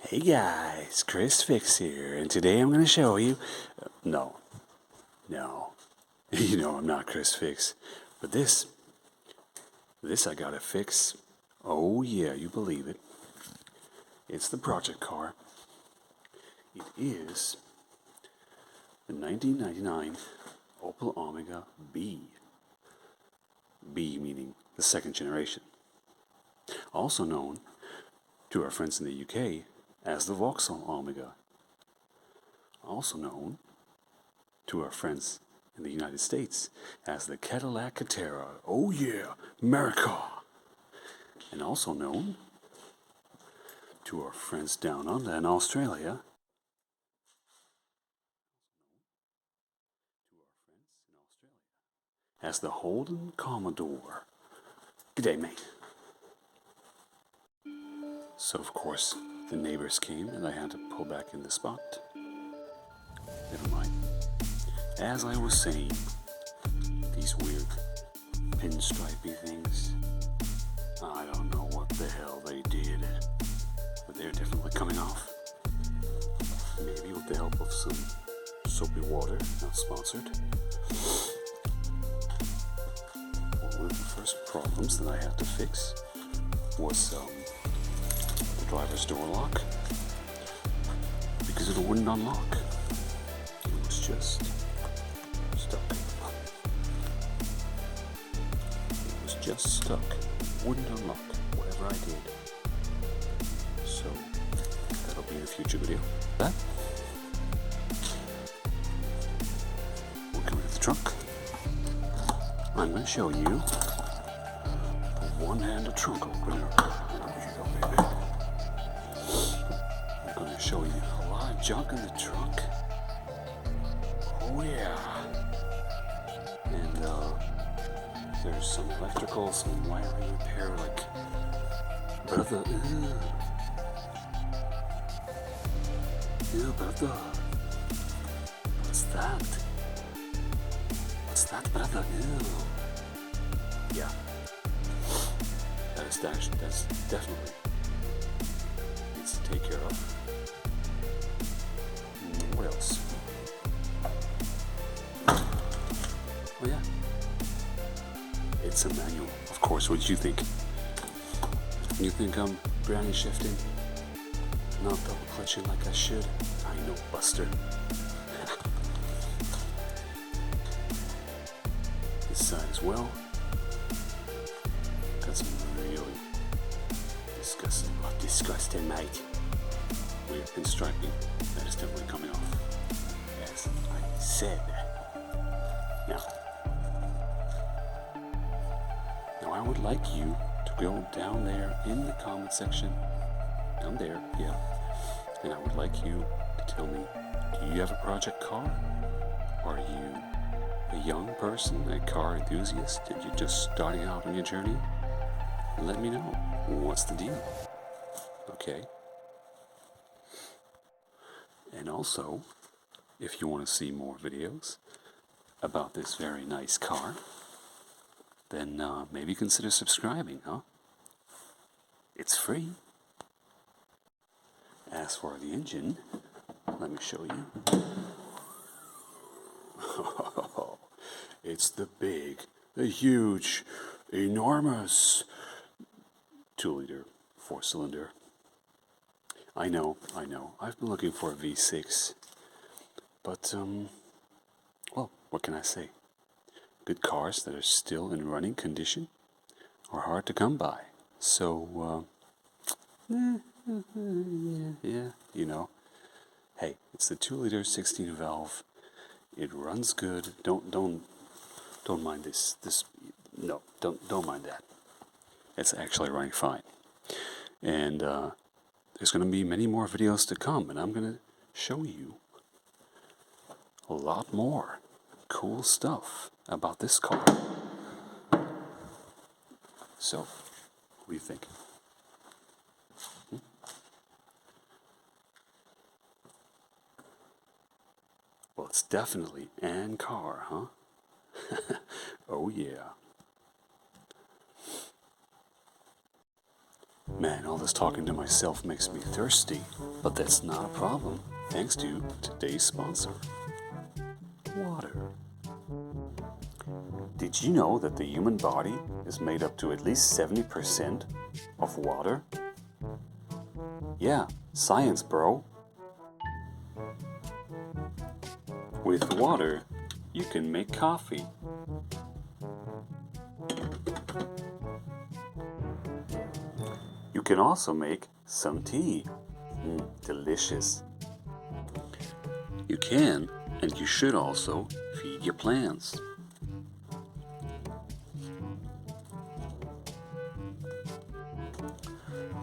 Hey guys, Chris Fix here, and today I'm going to show you... No, you know I'm not Chris Fix, but this I gotta fix. Oh yeah, you believe it. It's the project car. It is the 1999 Opel Omega B. B meaning the second generation. Also known to our friends in the UK as the Vauxhall Omega. Also known to our friends in the United States as the Cadillac Catera. Oh yeah, America! And also known to our friends down under in Australia as the Holden Commodore. G'day, mate. So of course, the neighbors came and I had to pull back in the spot. Never mind. As I was saying, these weird pinstripey things, I don't know what the hell they did, but they're definitely coming off. Maybe with the help of some soapy water, not sponsored. One of the first problems that I had to fix was the driver's door lock, because it wouldn't unlock. It was just stuck. It was just stuck. Wouldn't unlock whatever I did. So that'll be the future video. That. We're coming to the trunk. I'm going to show you the one-handed trunk opener. I'm going to show you a lot of junk in the trunk. Oh yeah. And there's some electrical, some wiring repair, like brother. Ew, brother. What's that? What's that, brother? Ew. Yeah. That's definitely needs to take care of. What else? Oh yeah. It's a manual. Of course, what did you think? You think I'm granny shifting? Not double clutching like I should? I know, Buster. This side as well. Got some really disgusting, mate. Weird pinstriping. That is definitely coming off. As I said. Now I would like you to go down there in the comment section. Down there, yeah. And I would like you to tell me, do you have a project car? Are you a young person, a car enthusiast? Are you just starting out on your journey? Let me know. What's the deal? Okay. And also, if you want to see more videos about this very nice car, then maybe consider subscribing, huh? It's free. As for the engine, let me show you. It's the huge, enormous 2-liter 4-cylinder. I know. I've been looking for a V6. But, well, what can I say? Good cars that are still in running condition are hard to come by. So, yeah, you know. Hey, it's the 2-liter 16-valve. It runs good. Don't mind this. No, don't mind that. It's actually running fine. And there's going to be many more videos to come, and I'm going to show you a lot more cool stuff about this car. So, what do you think? Well, it's definitely an car, huh? Oh yeah. Man, all this talking to myself makes me thirsty, but that's not a problem, thanks to today's sponsor, water. Did you know that the human body is made up to at least 70% of water? Yeah, science, bro. With water, you can make coffee. You can also make some tea. Delicious. You can, and you should also, feed your plants.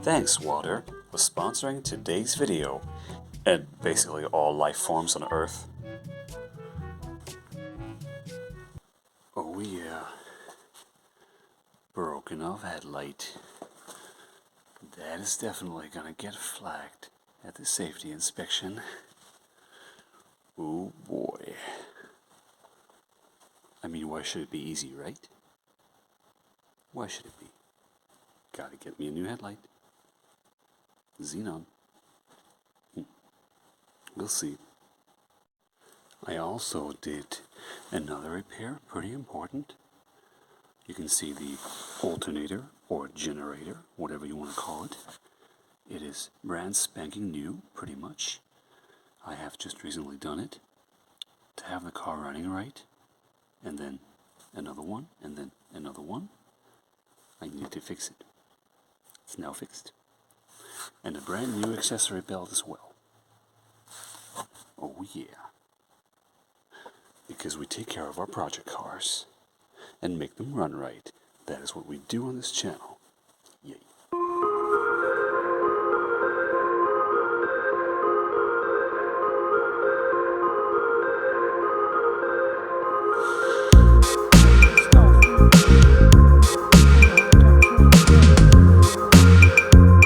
Thanks, water, for sponsoring today's video, and basically all life forms on Earth. Oh yeah. Broken off headlight. That is definitely gonna get flagged at the safety inspection. Oh boy. I mean, why should it be easy, right? Why should it be? Gotta get me a new headlight. Xenon. We'll see. I also did another repair, pretty important. You can see the alternator or generator, whatever you want to call it. It is brand spanking new, pretty much. I have just recently done it to have the car running right, and then another one, and then another one. I need to fix it. It's now fixed. And a brand new accessory belt as well. Oh yeah. Because we take care of our project cars and make them run right. That is what we do on this channel.